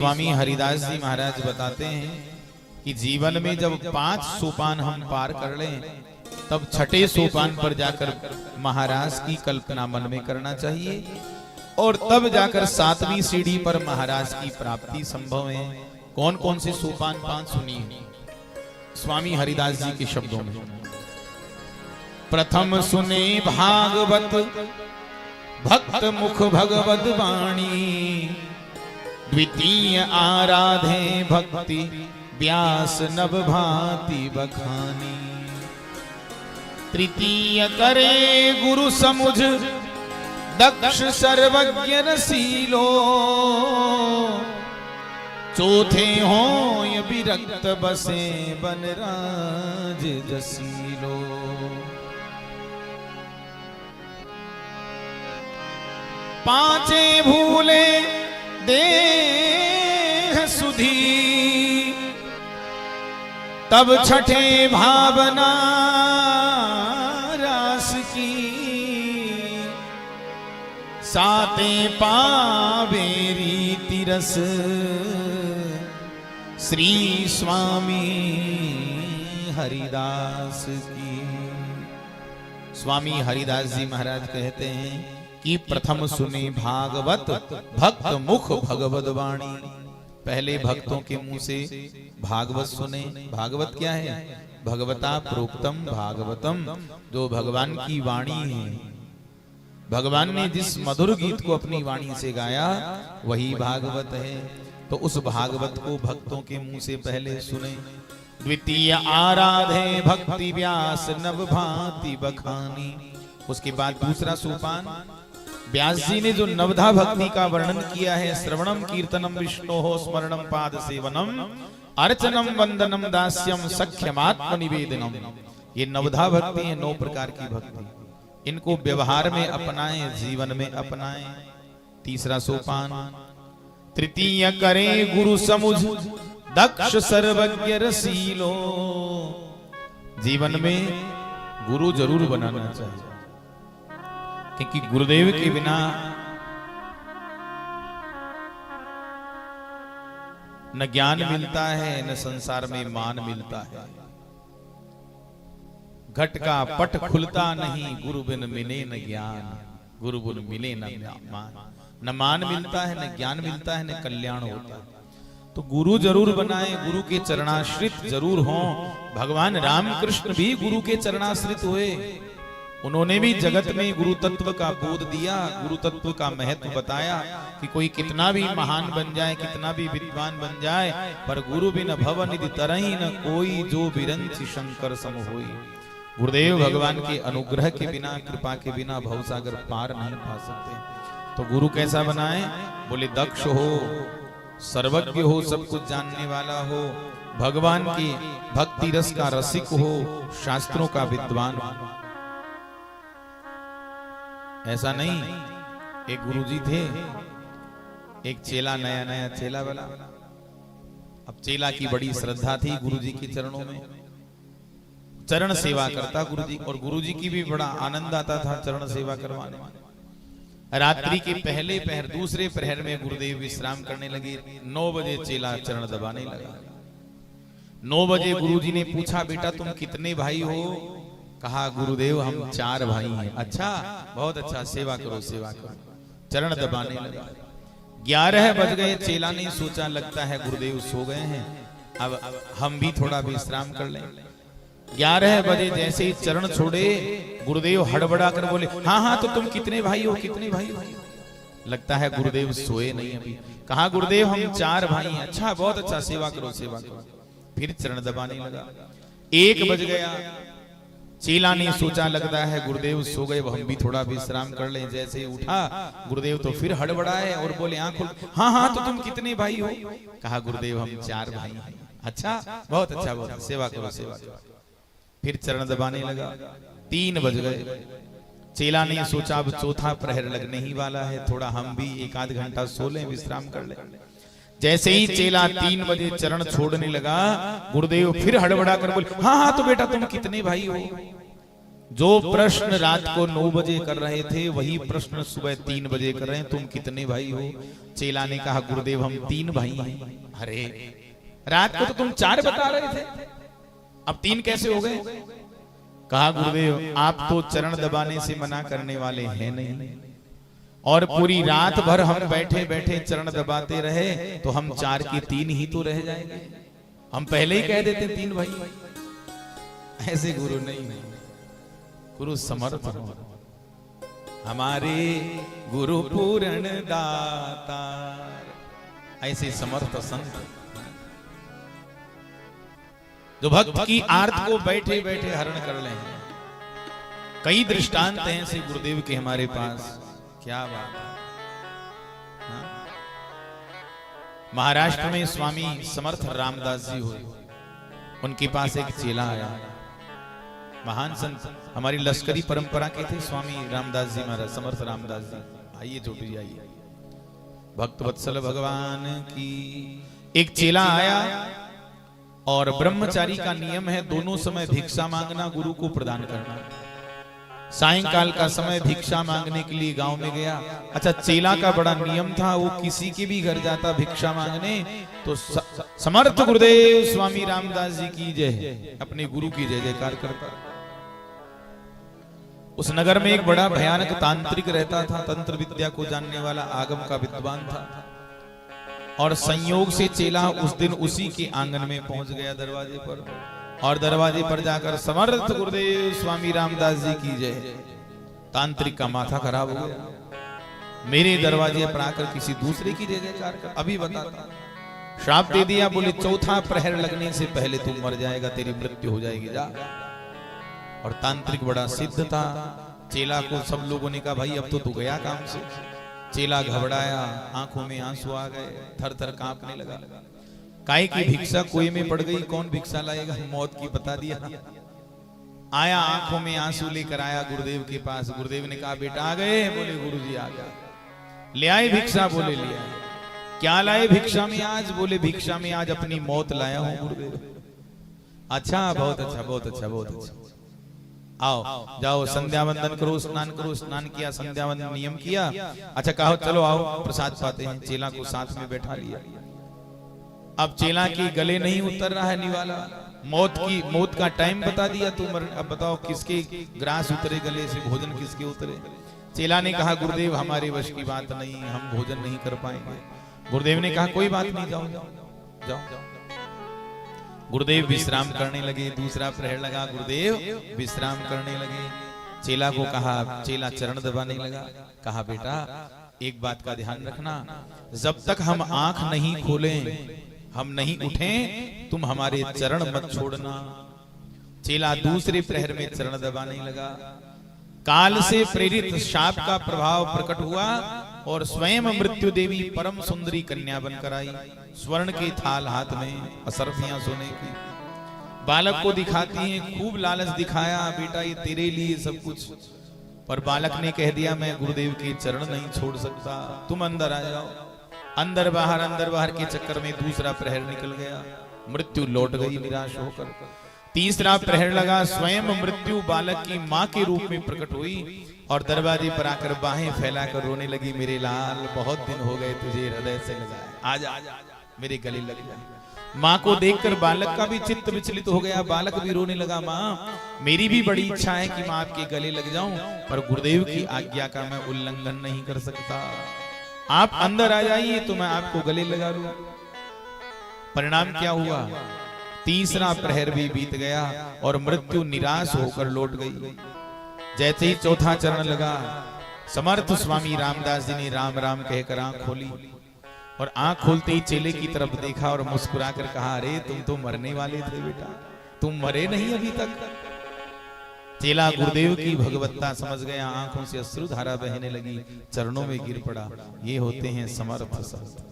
स्वामी हरिदास जी महाराज बताते हैं कि जीवन में जब 5 सोपान हम पार कर लें तब छठे सोपान पर जाकर महाराज की कल्पना मन में करना चाहिए और तब जाकर 7वीं सीढ़ी पर महाराज की प्राप्ति संभव है। कौन कौन से सोपान 5 सुनिए स्वामी हरिदास जी के शब्दों में। प्रथम सुने भागवत भक्त मुख भगवत वाणी, द्वितीय आराधे भक्ति व्यास नव भांति बखानी, तृतीय करे गुरु समुझ दक्ष सर्वज्ञ रसीलो, चौथे होय विरक्त बसे बनराज जसीलो। पांचे भूले देह सुधी, तब छठे भावना रास की, साते पावे रीति रस श्री स्वामी हरिदास की। स्वामी हरिदास जी महाराज कहते हैं कि प्रथम सुने भागवत भक्त मुख भगवत वाणी, पहले भक्तों के मुंह से भागवत सुने। भागवत क्या है? भगवता प्रोक्तम भागवतम, जो भगवान की वाणी है। भगवान ने जिस मधुर गीत को अपनी वाणी से गाया वही भागवत है, तो उस भागवत को भक्तों के मुंह से पहले सुने। द्वितीय आराधे भक्ति व्यास नव भांति बखानी, उसके बाद दूसरा सोपान व्यास जी ने जो नवधा भक्ति का वर्णन किया है, श्रवणम कीर्तनम विष्णोः स्मरणम पाद सेवनम अर्चनम वंदनम दास्यम सख्यमात्म निवेदनम। ये नवधा भक्ति है, 9 प्रकार की भक्ति। इनको व्यवहार में अपनाएं, जीवन में अपनाएं। तीसरा सोपान तृतीय करे गुरु समुझ दक्ष सर्वज्ञ रसीलो, जीवन में गुरु जरूर बनाना चाहिए, क्योंकि गुरुदेव के बिना न ज्ञान मिलता है न संसार में मान मिलता है। घट का पट खुलता नहीं गुरु बिन मिले न ज्ञान, गुरु बिन मिले न मान। न मान मिलता है न ज्ञान मिलता है न कल्याण होता है। तो गुरु जरूर बनाए, गुरु के चरणाश्रित जरूर हों। भगवान रामकृष्ण भी गुरु के चरणाश्रित हुए। उन्होंने भी जगत में गुरु तत्व का बोध दिया, गुरु तत्व का महत्व बताया कि कोई कितना भी महान बन जाए, कितना भी विद्वान बन जाए, पर गुरु बिन भव निधि तरहि न कोई, जो बिरंचि शंकर सम होई। गुरुदेव भगवान के अनुग्रह के बिना, कृपा के बिना भवसागर पार नहीं पा सकते। तो गुरु कैसा बनाए? बोले दक्ष हो, सर्वज्ञ हो, सब कुछ जानने वाला हो, भगवान की भक्ति रस का रसिक हो, शास्त्रों का विद्वान हो। ऐसा नहीं, एक गुरुजी थे, एक चेला, नया नया चेला वाला। अब चेला की बड़ी श्रद्धा थी गुरुजी के चरणों में, चरण सेवा करता गुरुजी, और गुरुजी की भी बड़ा आनंद आता था चरण सेवा करवाने में। रात्रि के पहले पहर, दूसरे प्रहर में गुरुदेव विश्राम करने लगे। 9 बजे चेला चरण दबाने लगा। 9 बजे गुरुजी ने पूछा, बेटा तुम कितने भाई हो? कहा, गुरुदेव हम 4 भाई हैं। अच्छा, बहुत अच्छा, सेवा करो सेवा करो। चरण दबाने लगा। 11 बज गए। चेला ने सोचा लगता है गुरुदेव सो गए हैं, अब हम भी थोड़ा विश्राम कर लें। 11 बजे जैसे ही चरण छोड़े, गुरुदेव हड़बड़ा कर बोले, हाँ हाँ, तो तुम कितने भाई हो? कितने भाई हो? लगता है गुरुदेव सोए नहीं अभी। कहा, गुरुदेव हम 4 भाई हैं। अच्छा, बहुत अच्छा, सेवा करो सेवा करो। फिर चरण दबाने लगा। 1 बज गया। चेला ने सोचा लगता है गुरुदेव सो गए, हम भी थोड़ा विश्राम कर लें। जैसे उठा गुरुदेव तो फिर हड़बड़ाए और बोले, आंख खोल, हाँ हाँ, तो तुम कितने भाई हो? कहा, गुरुदेव हम 4 भाई हैं। अच्छा, बहुत अच्छा, बहुत सेवा करो सेवा करो। फिर चरण दबाने लगा। 3 बज गए। चेला ने सोचा अब चौथा प्रहर लगने ही वाला है, थोड़ा हम भी 1 आध घंटा सो लें, विश्राम कर लें। जैसे ही चेला 3 बजे चरण छोड़ने लगा, गुरुदेव फिर हड़बड़ा कर बोले, हाँ हाँ, तो बेटा तुम कितने भाई हो? जो प्रश्न रात को 9 बजे कर रहे थे वही प्रश्न सुबह 3 बजे कर रहे हैं। तुम कितने भाई हो? चेला ने कहा गुरुदेव हम 3 भाई हैं। अरे रात को तो तुम 4 बता रहे थे, अब 3 कैसे हो गए? कहा गुरुदेव आप तो चरण दबाने से मना करने वाले हैं नहीं, और पूरी रात भर हम बैठे बैठे चरण दबाते रहे तो हम 4 की 3 ही तो रह जाएंगे। हम पहले ही कह देते 3 भाई। ऐसे गुरु नहीं, गुरु समर्थ हो। हमारे गुरु पूर्ण दातार, ऐसे समर्थ संत जो भक्त की आर्त को बैठे बैठे हरण कर ले। कई दृष्टांत हैं ऐसे गुरुदेव के हमारे पास, क्या बात है। हाँ? महाराष्ट्र में स्वामी समर्थ रामदास जी हुए, उनके पास एक चेला आया, महान संत, हमारी लश्करी परंपरा के थे स्वामी रामदास जी महाराज, समर्थ रामदास जी। आइए छोटी जी आइए। भक्त वत्सल भगवान की। एक चेला आया और ब्रह्मचारी का नियम है दोनों समय भिक्षा मांगना, गुरु को प्रदान करना। सायंकाल का समय भिक्षा मांगने के लिए गांव में गया। अच्छा, चेला का बड़ा नियम था, वो किसी के भी घर जाता भिक्षा मांगने तो समर्थ गुरुदेव स्वामी रामदास जी की जय, अपने गुरु की जय जयकार करता। उस नगर में एक बड़ा भयानक तांत्रिक रहता था, तंत्र विद्या को जानने वाला, आगम का विद्वान था। और संयोग से चेला उस दिन उसी के आंगन में पहुंच गया दरवाजे पर, और दरवाजे पर जाकर समर्थ गुरुदेव स्वामी रामदास जी की जय। तांत्रिक का माथा खराब हो गया, मेरे दरवाजे पर आकर किसी दूसरे की जय जयकार कर। अभी बताता, श्राप दे दिया, बोले 4था प्रहर लगने से पहले तू मर जाएगा, तेरी मृत्यु हो जाएगी, जा। और तांत्रिक बड़ा सिद्ध था। चेला को सब लोगों ने कहा भाई अब तो तू गया काम से। चेला घबराया, आंखों में आंसू आ गए, थर थर कांपने लगा। काय की भिक्षा कुएं में पड़ गई, कौन भिक्षा लाएगा, मौत की बता दिया। आया, आंखों में आंसू लेकर आया गुरुदेव के पास। गुरुदेव ने कहा बेटा आ गए? बोले गुरुजी आ गया। ले आए भिक्षा? बोले ले आए। क्या लाए भिक्षा में आज? बोले भिक्षा में आज अपनी मौत लाया हूं गुरुदेव। अच्छा, बहुत अच्छा, बहुत अच्छा, बहुत अच्छा। आओ जाओ, संध्या वंदन करो, स्नान करो। स्नान किया, संध्या वंदन नियम किया। अच्छा कहो चलो आओ प्रसाद पाते हैं। चेला को साथ में बैठा लिया। अब चेला के गले नहीं उतर रहा है निवाला, मौत का टाइम बता दिया। तुम अब बताओ किसके ग्रास उतरे गले से, भोजन किसके उतरे? चेला ने कहा गुरुदेव हमारे वश की बात नहीं, हम भोजन नहीं कर पाएंगे। गुरुदेव ने कहा कोई बात नहीं, जाओ जाओ जाओ। गुरुदेव विश्राम करने लगे। दूसरा प्रहर लगा, गुरुदेव विश्राम करने लगे। चेला को कहा, चेला चरण दबाने लगा। कहा बेटा एक बात का ध्यान रखना, जब तक हम आंख नहीं खोलें, हम नहीं उठें, तुम हमारे चरण मत छोड़ना। चेला दूसरे प्रहर में चरण दबाने लगा। काल से प्रेरित शाप का प्रभाव प्रकट हुआ और स्वयं मृत्यु देवी परम सुंदरी कन्या बनकर आई। स्वर्ण के थाल हाथ में, असरफियां सोने की। बालक को दिखाती हैं, खूब लालच दिखाया, बेटा ये तेरे लिए सब कुछ। पर बालक ने कह दिया मैं गुरुदेव के चरण नहीं छोड़ सकता, तुम अंदर आ जाओ। अंदर बाहर के चक्कर में दूसरा प्रहर निकल गया। मृत्यु लौट गई निराश होकर। तीसरा प्रहर लगा, स्वयं मृत्यु बालक की मां के रूप में प्रकट हुई और दरवाजे पर आकर बाहें फैलाकर रोने लगी। मेरे लाल बहुत दिन हो गए तुझे हृदय से लगाए, आजा मेरे गले लग जा। माँ को देखकर बालक का भी चित्त विचलित हो गया। बालक भी रोने लगा, माँ मेरी भी बड़ी इच्छा है कि माँ आपके गले लग जाऊं, पर गुरुदेव की आज्ञा का मैं उल्लंघन नहीं कर सकता। आप अंदर आ जाइए तो मैं आपको गले लगा लूं। परिणाम क्या हुआ? तीसरा प्रहर भी बीत गया और मृत्यु निराश होकर लौट गई। जैसे ही चौथा चरण लगा, समर्थ स्वामी रामदास जी ने राम राम कहकर आंख खोली और आंख खोलते ही चेले की तरफ देखा और मुस्कुराकर कहा, अरे तुम तो मरने वाले थे बेटा, तुम मरे नहीं अभी तक। चेला गुरुदेव की भगवत्ता समझ गया, आंखों से अश्रुधारा बहने लगी, चरणों में गिर पड़ा। ये होते हैं समर्थ संत।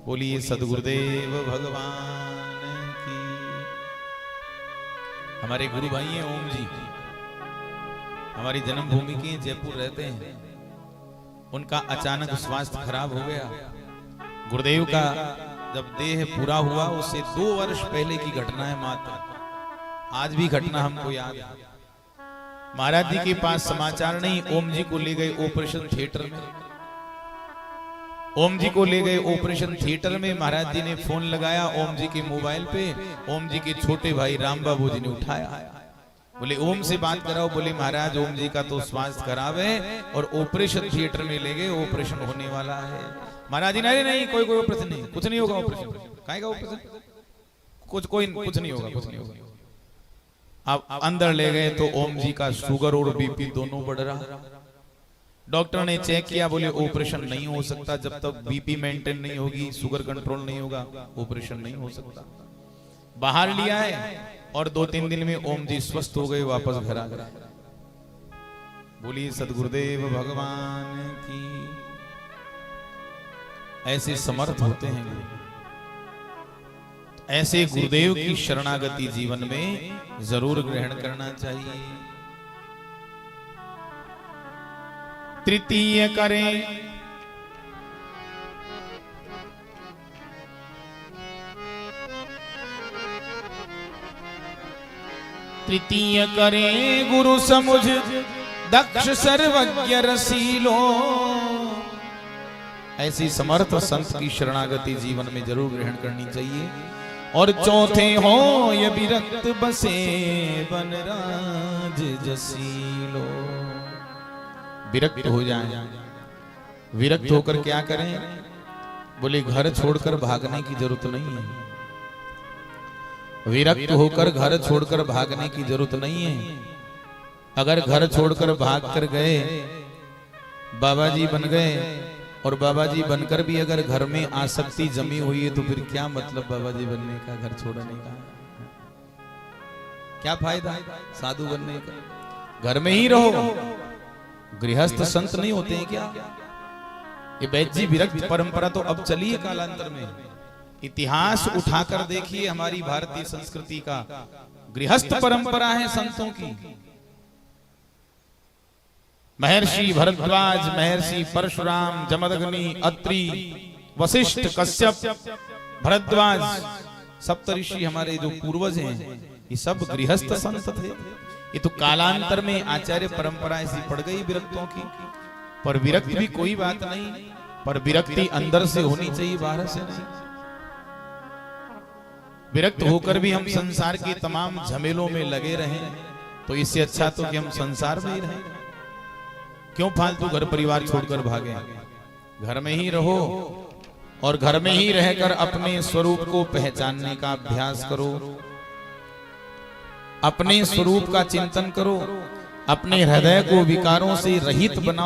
बोलिए सदगुरुदेव भगवान की। हमारे गुरु भाई हैं ओम जी, हमारी जन्मभूमि के जयपुर रहते हैं। उनका अचानक स्वास्थ्य खराब हो गया। गुरुदेव का जब देह पूरा हुआ उससे 2 वर्ष पहले की घटना है मात्र। आज भी घटना हमको याद है। महाराज जी के पास समाचार नहीं, ओम जी को ले गए ऑपरेशन थिएटर में। ओम जी को ले गए ऑपरेशन थिएटर में। महाराज जी ने फोन लगाया ओम जी के मोबाइल पे। ओम जी के छोटे भाई राम बाबू जी ने उठाया, बोले ओम से बात कराओ। बोले महाराज ओम जी का तो स्वास्थ्य खराब है और ऑपरेशन थिएटर में ले गए, ऑपरेशन होने वाला है। महाराज जी नहीं कोई ऑपरेशन नहीं, कुछ नहीं होगा ऑपरेशन। काहेगा ऑपरेशन? कुछ नहीं होगा, कुछ नहीं होगा। अब अंदर ले गए तो ओम जी का शुगर और बीपी दोनों बढ़ रहा। डॉक्टर ने चेक किया, बोले ऑपरेशन नहीं हो सकता, जब तक बीपी मेंटेन नहीं होगी, शुगर कंट्रोल नहीं होगा, ऑपरेशन नहीं हो सकता। बाहर लिया है और 2-3 दिन में ओम जी स्वस्थ हो गए, वापस घर आ गए। बोलिए सदगुरुदेव भगवान की। ऐसे समर्थ होते हैं गुरु। ऐसे गुरुदेव की शरणागति जीवन में जरूर ग्रहण करना चाहिए। तृतीय करें तृतीय करें गुरु समुझ दक्ष सर्वज्ञ रसीलो। ऐसी समर्थ संत की शरणागति जीवन में जरूर ग्रहण करनी चाहिए। और चौथे हो ये विरक्त बसे वनराज जसीलो। विरक्त हो जाए। विरक्त होकर क्या करें? बोले घर छोड़कर भागने की जरूरत नहीं है। विरक्त होकर घर छोड़कर भागने की जरूरत नहीं है। अगर घर छोड़कर भाग कर गए, बाबा जी बन गए, और बाबा जी बनकर भी अगर घर में आसक्ति जमी हुई है तो फिर क्या मतलब बाबा जी बनने का, घर छोड़ने का? क्या फायदा साधु बनने का? घर में ही रहो। गृहस्थ संत नहीं होते हैं क्या? ये वैद्य विरक्त परंपरा तो अब चली है कालांतर में। इतिहास उठाकर देखिए, हमारी भारतीय संस्कृति का गृहस्थ परंपरा है संतों की। महर्षि भरद्वाज, महर्षि परशुराम, जमदग्नि, अत्रि, वशिष्ठ, कश्यप, भरद्वाज, सप्तऋषि हमारे जो पूर्वज हैं, ये सब गृहस्थ संत थे। ये तो कालांतर में आचार्य परंपरा ऐसी पड़ गई विरक्तों की। पर विरक्त भी कोई बात नहीं, पर विरक्ति अंदर से होनी चाहिए, बाहर से नहीं। विरक्त होकर भी हम संसार के तमाम झमेलों में लगे रहें तो इससे अच्छा तो कि हम संसार में ही रहें। क्यों फालतू घर परिवार छोड़कर भागे? घर में ही रहो और घर में ही रहकर अपने स्वरूप को पहचानने का अभ्यास करो। अपने स्वरूप का चिंतन करो। अपने हृदय को विकारों से रहित बनाओ।